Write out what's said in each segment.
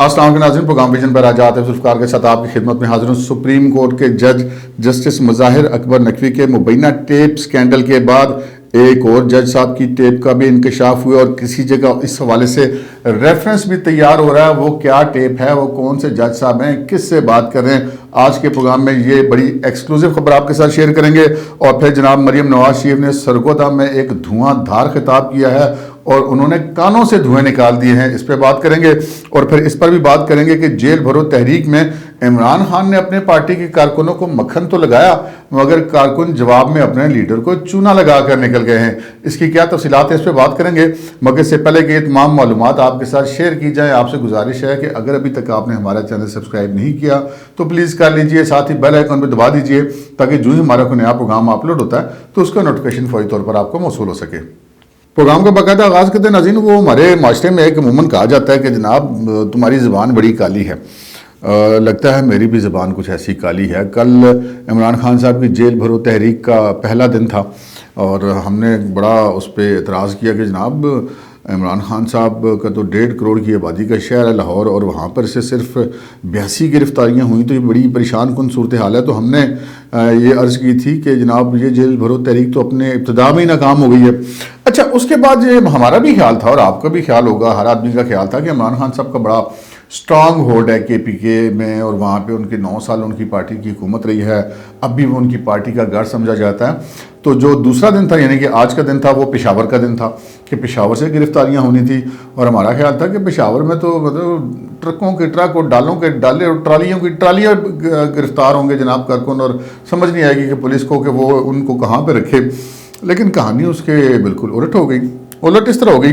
अस्सलाम वालेकुम नाज़रीन, प्रोग्राम विजन पर आज आते ज़ुल्फ़िकार के साथ आपकी खिदमत में हाजिर हूँ। सुप्रीम कोर्ट के जज जस्टिस मुज़ाहिर अकबर नकवी के मुबैना टेप स्कैंडल के बाद एक और जज साहब की टेप का भी इंकशाफ हुआ और किसी जगह इस हवाले से रेफरेंस भी तैयार हो रहा है। वो क्या टेप है, वो कौन से जज साहब हैं, किस से बात कर रहे हैं, आज के प्रोग्राम में ये बड़ी एक्सक्लूसिव खबर आपके साथ शेयर करेंगे। और फिर जनाब मरियम नवाज शरीफ ने सरगोदा में एक धुआंधार खिताब किया है और उन्होंने कानों से धुएं निकाल दिए हैं, इस पर बात करेंगे। और फिर इस पर भी बात करेंगे कि जेल भरो तहरीक में इमरान खान ने अपने पार्टी के कारकुनों को मक्खन तो लगाया मगर कारकुन जवाब में अपने लीडर को चूना लगा कर निकल गए हैं। इसकी क्या तफसीलात है, इस पर बात करेंगे। मगर इससे पहले कि ये तमाम मालूमात आपके साथ शेयर की जाए, आपसे गुजारिश है कि अगर अभी तक आपने हमारा चैनल सब्सक्राइब नहीं किया तो प्लीज़ कर लीजिए, साथ ही बेल आइकन पर दबा दीजिए ताकि जो ही हमारा कोई नया प्रोग्राम अपलोड होता है तो उसका नोटिफिकेशन फौरी तौर पर आपको मौसूल हो सके। प्रोग्राम का बाकायदा आगाज़ करते हैं नाज़रीन। वो हमारे माशरे में एक अमूमन कहा जाता है कि जनाब तुम्हारी ज़बान बड़ी काली है। लगता है मेरी भी ज़बान कुछ ऐसी काली है। कल इमरान खान साहब की जेल भरो तहरीक का पहला दिन था और हमने बड़ा उस पर एतराज़ किया कि जनाब इमरान खान साहब का तो 1.5 करोड़ की आबादी का शहर है लाहौर और वहाँ पर से सिर्फ 82 गिरफ्तारियाँ हुई तो ये बड़ी परेशान कुन सूरत हाल है। तो हमने ये अर्ज़ की थी कि जनाब ये जेल भरो तहरीक तो अपने इब्तिदा में ही नाकाम हो गई है। अच्छा, उसके बाद ये हमारा भी ख्याल था और आपका भी ख्याल होगा, हर आदमी का ख्याल था कि इमरान खान साहब का बड़ा स्ट्रांग होल्ड है KPK में और वहाँ पे उनके 9 साल उनकी पार्टी की हुकूमत रही है, अब भी वो उनकी पार्टी का गढ़ समझा जाता है। तो जो दूसरा दिन था यानी कि आज का दिन था वो पेशावर का दिन था कि पेशावर से गिरफ्तारियाँ होनी थी और हमारा ख्याल था कि पेशावर में तो मतलब ट्रकों के ट्रक और डालों के डाले और ट्रालियों की ट्रालियाँ गिरफ्तार होंगे जनाब कारकुन और समझ नहीं आएगी कि पुलिस को कि वो उनको कहाँ पर रखे। लेकिन कहानी उसके बिल्कुल उलट हो गई। उलट इस तरह हो गई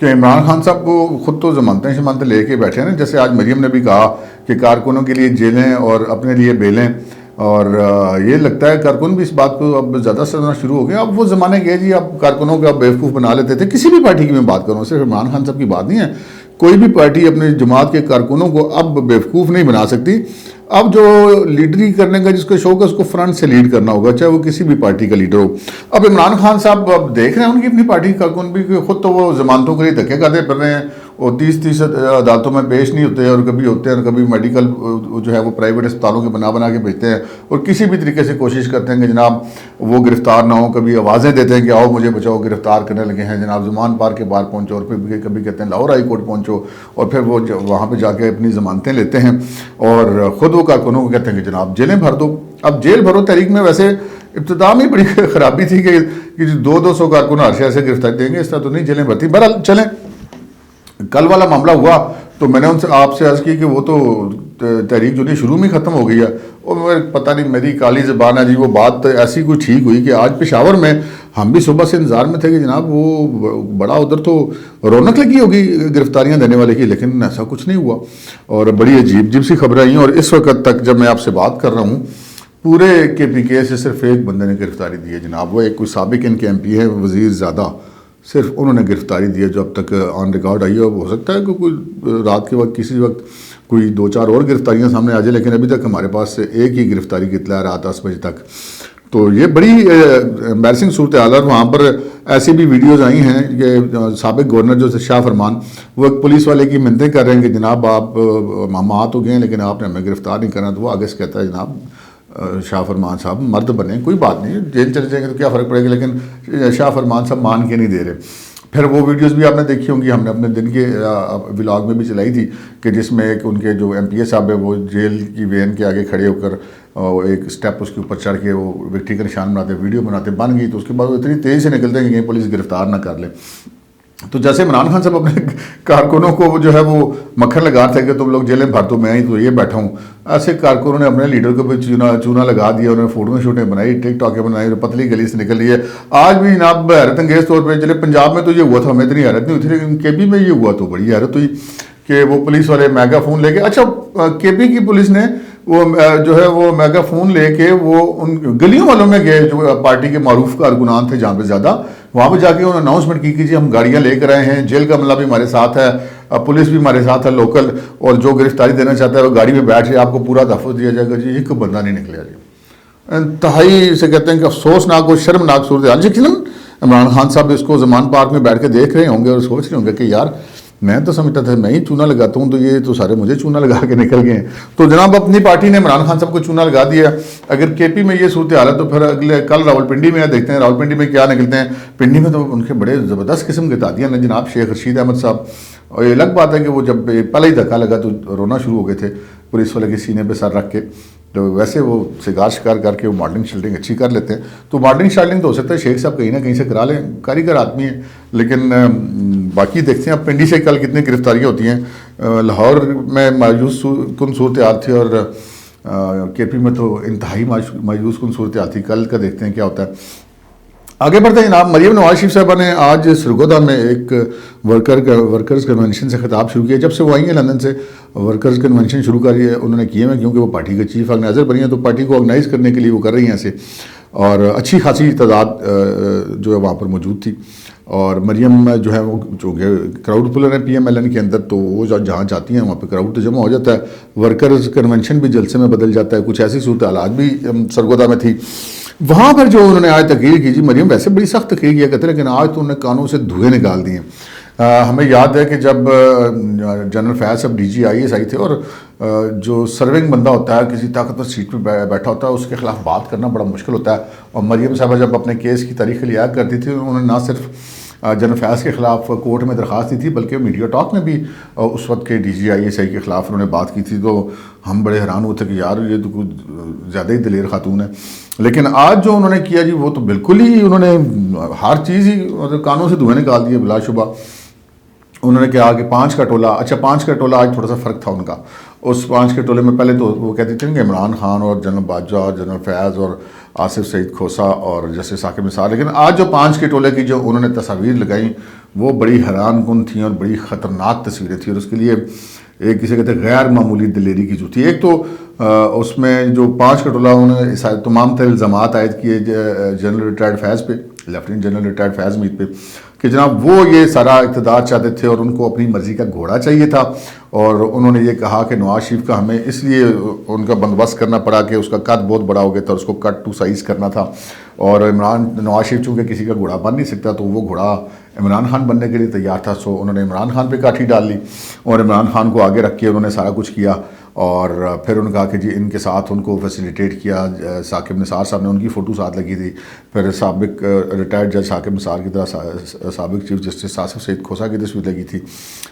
कि इमरान खान साहब को खुद तो ज़मानतें शमानतें लेके बैठे हैं ना, जैसे आज मरियम ने भी कहा कि कारकुनों के लिए जेलें और अपने लिए बेलें। और ये लगता है कारकुन भी इस बात को अब ज़्यादा समझना शुरू हो गए। अब वो ज़माने गए जी, अब कारकुनों को अब बेवकूफ़ बना लेते थे। किसी भी पार्टी की मैं बात करूँ, सिर्फ इमरान खान साहब की बात नहीं है, कोई भी पार्टी अपने जमात के कारकुनों को अब बेवकूफ़ नहीं बना सकती। अब जो लीडरी करने का जिसको शौक है उसको फ्रंट से लीड करना होगा, चाहे वो किसी भी पार्टी का लीडर हो। अब इमरान खान साहब अब देख रहे हैं उनकी अपनी पार्टी के कारकुन भी खुद तो वो जमानतों के लिए धक्के खाते फिर रहे हैं और 30 अदालतों में पेश नहीं होते और कभी होते हैं और कभी मेडिकल जो है वो प्राइवेट अस्पतालों के बना के भेजते हैं और किसी भी तरीके से कोशिश करते हैं कि जनाब वो गिरफ्तार ना हो। कभी आवाज़ें देते हैं कि आओ मुझे बचाओ, गिरफ्तार करने लगे हैं जनाब, ज़ुमान पार्क के बाहर पहुँचो, और फिर कभी कहते हैं लाहौर हाई कोर्ट पहुँचो और फिर वो वहाँ पर जाके अपनी ज़मानतें लेते हैं और ख़ुद वो कारकुनों को कहते हैं कि जनाब जेलें भर दो। अब जेल भरो तहरीक में वैसे इब्तिदा में बड़ी खराबी थी कि 200 कारकुन हर शहर से गिरफ्तारी देंगे, इस तरह तो नहीं जेलें भरती। बहरहाल चलें, कल वाला मामला हुआ तो मैंने उनसे आपसे अर्ज़ की कि वो तो तहरीक जो नहीं शुरू में ख़त्म हो गई है। और मेरे पता नहीं मेरी काली ज़बान है जी, वो बात ऐसी कोई ठीक हुई कि आज पेशावर में हम भी सुबह से इंतज़ार में थे कि जनाब वो बड़ा उधर तो रौनक लगी होगी गिरफ्तारियाँ देने वाले की, लेकिन ऐसा कुछ नहीं हुआ और बड़ी अजीब सी खबरें आई हैं। और इस वक्त तक जब मैं आपसे बात कर रहा हूँ पूरे KPK से सिर्फ एक बंदे ने गिरफ्तारी दी है जनाब, वो एक कोई साबिक इनके MP है वज़ीर ज़्यादा, सिर्फ उन्होंने गिरफ्तारी दी है जो अब तक ऑन रिकॉर्ड आई है। हो सकता है कि कोई रात के वक्त किसी वक्त कोई 2-4 और गिरफ्तारियाँ सामने आ जाए, लेकिन अभी तक हमारे पास से एक ही गिरफ्तारी की इत्तला है रात 10 बजे तक। तो ये बड़ी एम्बैरसिंग सूरत हाल है। वहाँ पर ऐसी भी वीडियोज़ आई हैं कि साबिक गवर्नर जो शाह फरमान वो एक पुलिस वाले की मिन्नतें कर रहे हैं कि जनाब आप हम आ तो गए लेकिन आपने हमें गिरफ्तार नहीं करना। तो वो आगे से कहता है जनाब शाह फरमान साहब मर्द बने, कोई बात नहीं, जेल चले जाएंगे तो क्या फ़र्क पड़ेगा, लेकिन शाह फरमान साहब मान के नहीं दे रहे। फिर वो वीडियोस भी आपने देखी होंगी, हमने अपने दिन के व्लॉग में भी चलाई थी कि जिसमें एक उनके जो MPA साहब है वो जेल की वैन के आगे खड़े होकर एक स्टेप उसके ऊपर चढ़ के वो विक्ट्री का निशान बनाते, वीडियो बनाते, बन गई। तो उसके बाद वो इतनी तेज़ी से निकलते हैं कि कहीं पुलिस गिरफ्तार ना कर ले। तो जैसे इमरान खान साहब अपने कारकुनों को जो है वो मक्खन लगा थे कि तुम लोग जेलें भर दो, मैं ही तो ये बैठा हूँ, ऐसे कारकुनों ने अपने लीडर को भी चूना लगा दिया, उन्होंने फोटो शूटें बनाई, टिकटॉकें बनाई, पतली गली से निकल रही है। आज भी जनाब हैरत अंगेज तौर पर, चले पंजाब में तो ये हुआ था, हमें इतनी हैरत नहीं हुई थी, लेकिन KB में ये हुआ तो बड़ी हैरत हुई कि वो पुलिस वाले मेगाफोन लेके, अच्छा KB की पुलिस ने वो जो है वो मेगाफोन लेके वो उन गलियों वालों में गए जो पार्टी के मारूफ कारकुनान थे जहाँ पे ज़्यादा, वहाँ पे जाके उन्होंने अनाउंसमेंट की कि जी हम गाड़ियाँ लेकर आए हैं, जेल का अमला भी हमारे साथ है, पुलिस भी हमारे साथ है लोकल, और जो गिरफ्तारी देना चाहता है वो गाड़ी में बैठ जाए, आपको पूरा तहफ़्फ़ुज़ दिया जाएगा। जी एक बंदा नहीं निकला जी। इंतहाई से कहते हैं कि अफसोसनाक और शर्मनाक सूरत हाल। यकीनन इमरान खान साहब इसको ज़मान पार्क में बैठ के देख रहे होंगे और सोच रहे होंगे कि यार میں تو سمجھتا تھا میں ہی چونا لگاتا ہوں تو یہ تو سارے مجھے چونا لگا کے نکل گئے ہیں. تو جناب اپنی پارٹی نے عمران خان صاحب کو چونا لگا دیا. اگر کے پی میں یہ صورتحال ہے تو پھر اگلے کل راولپنڈی میں دیکھتے ہیں راولپنڈی میں کیا نکلتے ہیں. پنڈی میں تو ان کے بڑے زبردست قسم کے تادیاں ہیں جناب شیخ رشید احمد صاحب. اور یہ الگ بات ہے کہ وہ جب پہلے ہی دھکا لگا تو رونا شروع ہو گئے تھے پولیس والے کے سینے پہ سر رکھ کے. تو ویسے وہ سگار شکار کر کے وہ ماڈلنگ شیلڈنگ اچھی کر لیتے ہیں. تو ماڈلنگ شیلڈنگ تو ہو سکتا ہے شیخ صاحب کہیں نہ کہیں سے کرا لیں, کاریگر آدمی ہیں. لیکن باقی دیکھتے ہیں اب پنڈی سے کل کتنی گرفتاریاں ہوتی ہیں. لاہور میں مایوس کن صورتحال تھی اور کے پی میں تو انتہائی مایوس کن صورتحال تھی. کل کا دیکھتے ہیں کیا ہوتا ہے. آگے بڑھتے ہیں جناب. مریم نواز شریف صاحبہ نے آج سرگودا میں ایک ورکرز کنونشن سے خطاب شروع کیا. جب سے وہ آئی ہیں لندن سے ورکرز کنونشن شروع کر انہوں نے کیے ہیں کیونکہ وہ پارٹی کے چیف آرگنائزر بنی ہیں تو پارٹی کو آرگنائز کرنے کے لیے وہ کر رہی ہیں ایسے. اور اچھی خاصی تعداد جو ہے وہاں پر موجود تھی. اور مریم جو ہے وہ چونکہ کراؤڈ پولر ہیں پی ایم ایل این کے اندر تو وہ جہاں جاتی ہیں وہاں پہ کراؤڈ تو جمع ہو جاتا ہے. ورکرز کنونشن بھی جلسے میں بدل جاتا ہے. کچھ ایسی صورتحالات بھی سرگودا میں تھی. وہاں پر جو انہوں نے آج تقریر کی جی مریم ویسے بڑی سخت تقریر کیا کرتے لیکن آج تو انہوں نے کانوں سے دھوئے نکال دیے. ہمیں یاد ہے کہ جب جنرل فیاض صاحب D G I S I تھے اور جو سرونگ بندہ ہوتا ہے کسی طاقتور سیٹ پہ بیٹھا ہوتا ہے اس کے خلاف بات کرنا بڑا مشکل ہوتا ہے. اور مریم صاحبہ جب اپنے کیس کی تاریخ لیا کرتی تھی انہوں نے نہ صرف جنرل فیاض کے خلاف کورٹ میں درخواست دی تھی بلکہ میڈیا ٹاک میں بھی اس وقت کے D G I S I کے خلاف انہوں نے بات کی تھی. تو ہم بڑے حیران ہوتے کہ یار یہ تو کچھ زیادہ ہی دلیر خاتون ہے. لیکن آج جو انہوں نے کیا جی وہ تو بالکل ہی انہوں نے ہر چیز ہی کانوں سے دھوئے نکال دیے بلا شبہ. انہوں نے کہا کہ 5 کا ٹولہ. اچھا 5 کا ٹولہ آج تھوڑا سا فرق تھا ان کا. اس 5 کے ٹولے میں پہلے تو وہ کہتے تھے کہ عمران خان اور جنرل باجوہ اور جنرل فیاض اور آصف سعید کھوسا اور جسٹس ثاقب نثار. لیکن آج جو 5 کے ٹولے کی جو انہوں نے تصاویر لگائیں وہ بڑی حیران کن تھیں اور بڑی خطرناک تصویریں تھیں. اور اس کے لیے ایک کسی کہتے ہیں غیر معمولی دلیری کی جو تھی. ایک تو اس میں جو 5 کا ٹولہ انہوں نے تمام تر الزامات عائد کیے جنرل ریٹائرڈ فیض پہ, لیفٹیننٹ جنرل ریٹائرڈ فیض مید پہ کہ جناب وہ یہ سارا اقتدار چاہتے تھے اور ان کو اپنی مرضی کا گھوڑا چاہیے تھا. اور انہوں نے یہ کہا کہ نواز شریف کا ہمیں اس لیے ان کا بندوبست کرنا پڑا کہ اس کا قد بہت بڑا ہو گیا تھا, اس کو کٹ ٹو سائز کرنا تھا. اور نواز شریف چونکہ کسی کا گھوڑا بن نہیں سکتا تو وہ گھوڑا عمران خان بننے کے لیے تیار تھا. سو انہوں نے عمران خان پہ کاٹھی ڈال لی اور عمران خان کو آگے رکھ کے انہوں نے سارا کچھ کیا. اور پھر انہوں نے کہا کہ جی ان کے ساتھ ان کو فیسیلیٹیٹ کیا. ثاقب نثار صاحب نے ان کی فوٹو ساتھ لگی تھی. پھر سابق ریٹائرڈ جج ثاقب نثار کی طرح سابق چیف جسٹس آصف سعید کھوسا کی تصویر لگی تھی.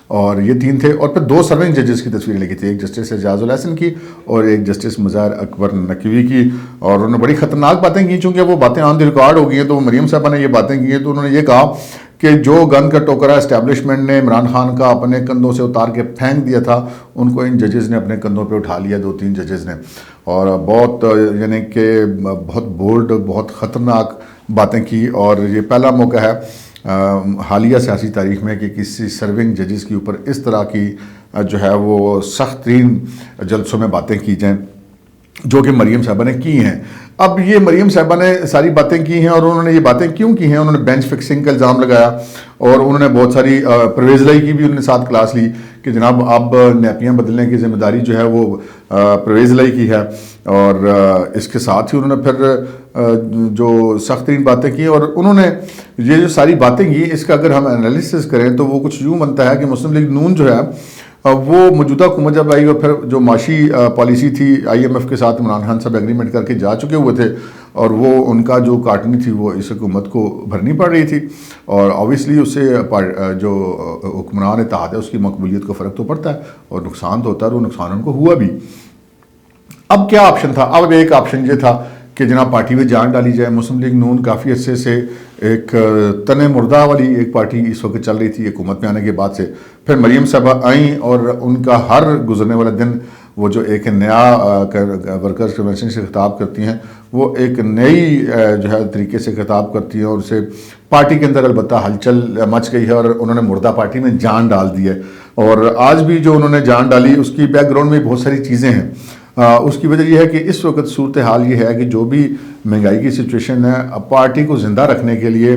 اور یہ 3 تھے. اور پھر 2 سرونگ ججز کی تصویریں لگی تھی, ایک جسٹس اعجاز الحسن کی اور ایک جسٹس مظاہر اکبر نقوی کی. اور انہوں نے بڑی خطرناک باتیں کی چونکہ وہ باتیں آن دی ریکارڈ ہو گئی ہیں. تو مریم صاحبہ نے یہ باتیں کی ہیں تو انہوں نے یہ کہا کہ جو گن کا ٹوکرا اسٹیبلشمنٹ نے عمران خان کا اپنے کندھوں سے اتار کے پھینک دیا تھا ان کو ان ججز نے اپنے کندھوں پہ اٹھا لیا, 2-3 ججز نے. اور بہت یعنی کہ بہت بولڈ بہت خطرناک باتیں کی. اور یہ پہلا موقع ہے حالیہ سیاسی تاریخ میں کہ کسی سرونگ ججز کے اوپر اس طرح کی جو ہے وہ سخت ترین جلسوں میں باتیں کی جائیں جو کہ مریم صاحبہ نے کی ہیں. اب یہ مریم صاحبہ نے ساری باتیں کی ہیں اور انہوں نے یہ باتیں کیوں کی ہیں. انہوں نے بینچ فکسنگ کا الزام لگایا اور انہوں نے بہت ساری پرویز لائی کی بھی انہوں نے ساتھ کلاس لی کہ جناب اب نیپیاں بدلنے کی ذمہ داری جو ہے وہ پرویز لائی کی ہے. اور اس کے ساتھ ہی انہوں نے پھر جو سخت ترین باتیں کی اور انہوں نے یہ جو ساری باتیں کی اس کا اگر ہم انالیسس کریں تو وہ کچھ یوں بنتا ہے کہ مسلم لیگ نون جو ہے وہ موجودہ حکومت جب آئی اور پھر جو معاشی پالیسی تھی آئی ایم ایف کے ساتھ عمران خان صاحب ایگریمنٹ کر کے جا چکے ہوئے تھے اور وہ ان کا جو کاٹنی تھی وہ اس حکومت کو بھرنی پڑ رہی تھی. اور آبویسلی اس سے جو حکمران اتحاد ہے اس کی مقبولیت کو فرق تو پڑتا ہے اور نقصان تو ہوتا ہے اور وہ نقصان ان کو ہوا بھی. اب کیا آپشن تھا؟ اب ایک آپشن یہ تھا کہ جناب پارٹی میں جان ڈالی جائے. مسلم لیگ نون کافی عرصے سے ایک تن مردہ والی ایک پارٹی اس وقت چل رہی تھی حکومت میں آنے کے بعد سے. پھر مریم صاحبہ آئیں اور ان کا ہر گزرنے والا دن وہ جو ایک نیا ورکرز کنونشن سے خطاب کرتی ہیں وہ ایک نئی جو ہے طریقے سے خطاب کرتی ہیں اور اسے پارٹی کے اندر البتہ ہلچل مچ گئی ہے اور انہوں نے مردہ پارٹی میں جان ڈال دی ہے. اور آج بھی جو انہوں نے جان ڈالی اس کی بیک گراؤنڈ میں بہت ساری چیزیں ہیں. اس کی وجہ یہ ہے کہ اس وقت صورتحال یہ ہے کہ جو بھی महंगाई की सिचुएशन है, पार्टी को ज़िंदा रखने के लिए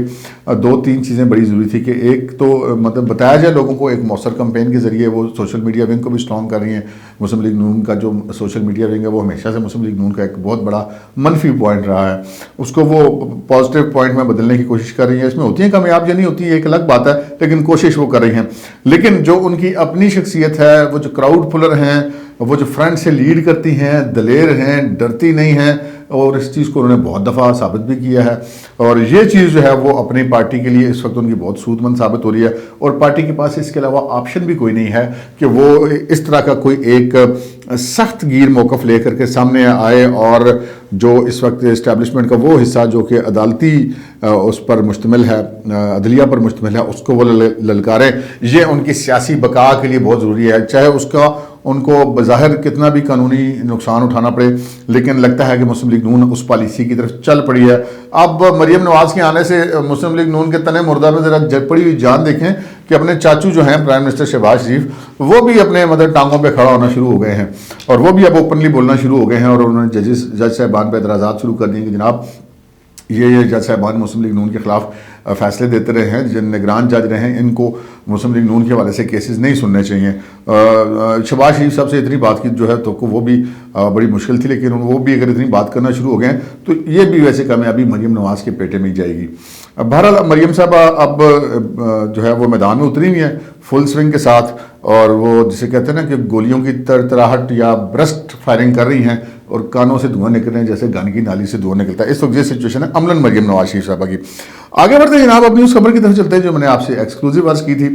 2-3 चीज़ें बड़ी ज़रूरी थी कि एक तो मतलब बताया जाए लोगों को, एक मौसर कैंपेन के ज़रिए वो सोशल मीडिया विंग को भी स्ट्रॉन्ग कर रही हैं। मुस्लिम लीग नून का जो सोशल मीडिया विंग है वो हमेशा से मुस्लिम लीग नून का एक बहुत बड़ा मनफी पॉइंट रहा है, उसको वो पॉजिटिव पॉइंट में बदलने की कोशिश कर रही है। इसमें होती है कामयाब या नहीं होती है एक अलग बात है, लेकिन कोशिश वो कर रही हैं। लेकिन जो उनकी अपनी शख्सियत है, वो जो क्राउड पुलर हैं, वो जो फ्रंट से लीड करती हैं, दलेर हैं, डरती नहीं हैं, और इस चीज़ को उन्होंने बहुत दफ़ा साबित भी किया है। और ये चीज़ जो है वो अपनी पार्टी के लिए इस वक्त उनकी बहुत सूदमंद साबित हो रही है, और पार्टी के पास इसके अलावा ऑप्शन भी कोई नहीं है कि वो इस तरह का कोई एक सख्त गिर मौक़िफ़ लेकर के सामने आए और जो इस वक्त इस्टेब्लिशमेंट का वो हिस्सा जो कि अदालती उस पर मुश्तमिल है, अदलिया पर मुश्तमिल है, उसको वो ललकारें। ये उनकी सियासी बका के लिए बहुत ज़रूरी है, चाहे उसका उनको बज़ाहिर कितना भी कानूनी नुकसान उठाना पड़े, लेकिन लगता है कि मुस्लिम लीग नून उस पॉलिसी की तरफ चल पड़ी है। अब मरीम नवाज़ के आने से मुस्लिम लीग नून के तने मुर्दा में ज़रा पड़ी हुई जान देखें कि अपने चाचू जो हैं प्राइम मिनिस्टर शहबाज शरीफ, वो भी अपने मतलब टांगों पे खड़ा होना शुरू हो गए हैं, और वो भी अब ओपनली बोलना शुरू हो गए हैं, और उन्होंने जज साहिबान पर एतराज़ात शुरू कर दिए कि जनाब ये जज साहिबान मुस्लिम लीग नून के ख़िलाफ़ फ़ैसले देते रहे हैं, जिन निगरान जज रहे हैं, इनको मुस्लिम लीग नून के हवाले से केसेस नहीं सुनने चाहिए। शहबाज शरीफ साहब से इतनी बात की जो है तो वो भी बड़ी मुश्किल थी, लेकिन वो भी अगर इतनी बात करना शुरू हो गए तो ये भी वैसे कामयाबी मरीम नवाज़ के पेटे में ही जाएगी। बहरहाल मरीम साहब अब जो है वो मैदान में उतरी हुई हैं फुल स्विंग के साथ, और वो जिसे कहते हैं ना कि गोलियों की तरतराहट या ब्रस्ट फायरिंग कर रही हैं, और कानों से धुआं निकल रहे हैं जैसे गन की नाली से धुआं निकलता है। इस वक्त ये सिचुएशन है अमलन मरीम नवाज शरीफ साहबा की। आगे बढ़ते हैं जनाब, अपनी उस खबर की तरफ चलते हैं जो मैंने आपसे एक्सक्लूसिव अर्ज की थी,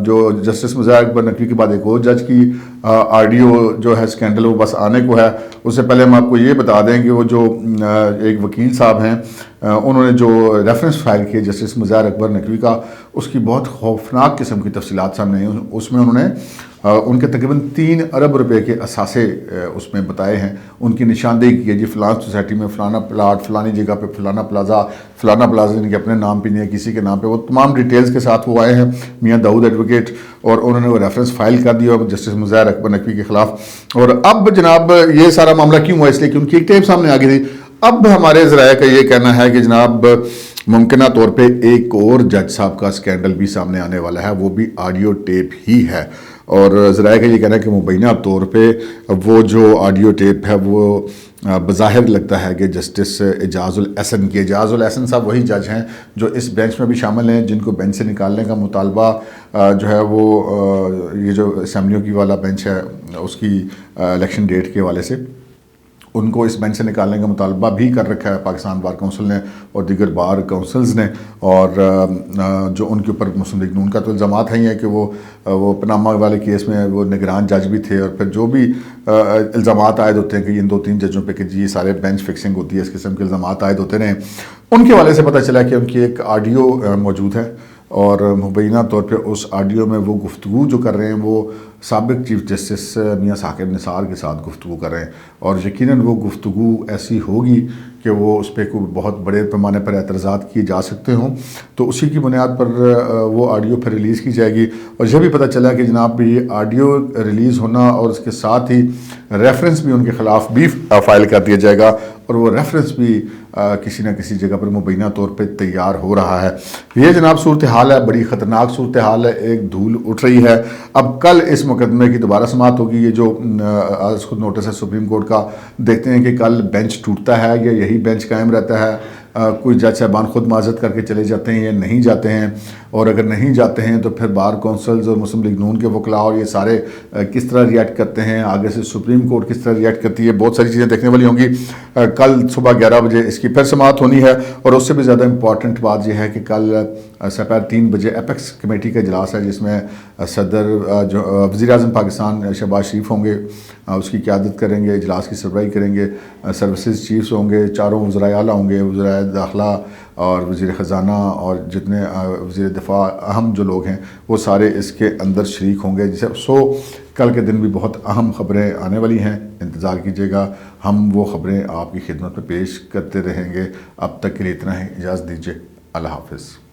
जो जस्टिस मुज़ाहिर अकबर नकवी के बाद एक और जज की ऑडियो जो है स्कैंडल वो बस आने को है। उससे पहले हम आपको ये बता दें कि वो जो एक वकील साहब हैं, उन्होंने जो रेफरेंस फाइल किए जस्टिस मुज़ाहिर अकबर नकवी का, उसकी बहुत खौफनाक किस्म की तफसीलात सामने आई। उसमें उन्होंने उनके तकरीबन 3 अरब रुपए के असासे उसमें बताए हैं, उनकी निशानदेही की है जी फ़लाँ सोसाइटी में फ़लाना प्लाट, फ़लानी जगह पे फ़लाना प्लाजा इनके अपने नाम पे नहीं है, किसी के नाम पे, वो तमाम डिटेल्स के साथ वो आए हैं मियाँ दाऊद एडवोकेट, और उन्होंने वो रेफरेंस फाइल कर दिया जस्टिस मुज़ाहिर अकबर नकवी के ख़िलाफ़। और अब जनाब ये सारा मामला क्यों हुआ, इसलिए कि उनकी एक टेप सामने आ गई थी। अब हमारे ज़राए का ये कहना है कि जनाब मुमकिना तौर पे एक और जज साहब का स्कैंडल भी सामने आने वाला है, वो भी ऑडियो टेप ही है। और ज़राए का ये कहना है कि मुबैना तौर पे वो जो ऑडियो टेप है वो बज़ाहिर लगता है कि जस्टिस एजाज़ुल एहसन के, एजाज़ुल एहसन साहब वही जज हैं जो इस बेंच में भी शामिल हैं, जिनको बेंच से निकालने का मुतालबा जो है वो ये जो असम्बलियों की वाला बेंच है उसकी इलेक्शन डेट के हवाले से उनको इस बेंच से निकालने का मुतालबा भी कर रखा है पाकिस्तान बार काउंसिल ने और दीगर बार काउंसिल्स ने। और जो उनके ऊपर मुस्लिम लीग नून का तो इल्ज़ामात है ही है कि वो पनामा वाले केस में वो निगरान जज भी थे, और फिर जो भी इल्ज़ामात आयद होते हैं कि इन 2-3 जजों पे कि जी ये सारे बेंच फिक्सिंग होती है, इस किस्म के इल्ज़ामात आयद होते रहे, उनके हवाले से पता चला कि उनकी एक ऑडियो मौजूद है, और मुबैना तौर पे उस ऑडियो में वो गुफ्तगू जो कर रहे हैं वो साबिक चीफ जस्टिस मियाँ साकिब निसार के साथ गुफ्तगू कर रहे हैं, और यकीनन वो गुफ्तगू ऐसी होगी कि वो उस पर कोई बहुत बड़े पैमाने पर एतराज़ात किए जा सकते हों, तो उसी की बुनियाद पर वो ऑडियो फिर रिलीज़ की जाएगी। और यह भी पता चला कि जनाब ये ऑडियो रिलीज़ होना और उसके साथ ही रेफरेंस भी उनके ख़िलाफ़ भी फाइल कर दिया जाएगा, और वो रेफरेंस भी किसी न किसी जगह पर मुबैना तौर पे तैयार हो रहा है। ये जनाब सूरत हाल है, बड़ी ख़तरनाक सूरत हाल है, एक धूल उठ रही है। अब कल इस मुकदमे की दोबारा समाअत होगी। ये जो आज खुद नोटिस है सुप्रीम कोर्ट का, देखते हैं कि कल बेंच टूटता है या यही बेंच कायम रहता है। कोई जज साहबान खुद माजत करके चले जाते हैं या नहीं जाते हैं, और अगर नहीं जाते हैं तो फिर बार कौंसल्स और मुस्लिम लीग नून के वकला और ये सारे किस तरह रिएक्ट करते हैं, आगे से सुप्रीम कोर्ट किस तरह रिएक्ट करती है, बहुत सारी चीज़ें देखने वाली होंगी। कल सुबह 11 बजे इसकी फिर समाअत होनी है, और उससे भी ज़्यादा इंपॉर्टेंट बात यह है कि कल दोपहर 3 बजे एपेक्स कमेटी का इजलास है, जिसमें सदर जो वज़ीर-ए-आज़म पाकिस्तान शहबाज शरीफ होंगे, उसकी क़यादत करेंगे, इजलास की सरबराही करेंगे। सर्विसेज चीफ्स होंगे, चारों वज़राए आला होंगे, वज़राए दाखिला और वज़ीर ख़जाना और जितने वज़ीर दिफ़ा अहम जो लोग हैं वो सारे इसके अंदर शरीक होंगे। जिसे कल के दिन भी बहुत अहम ख़बरें आने वाली हैं, इंतज़ार कीजिएगा। हम वो ख़बरें आपकी खिदमत में पेश करते रहेंगे। अब तक के लिए इतना ही, इजाज़त दीजिए। अल्लाह हाफ़िज़।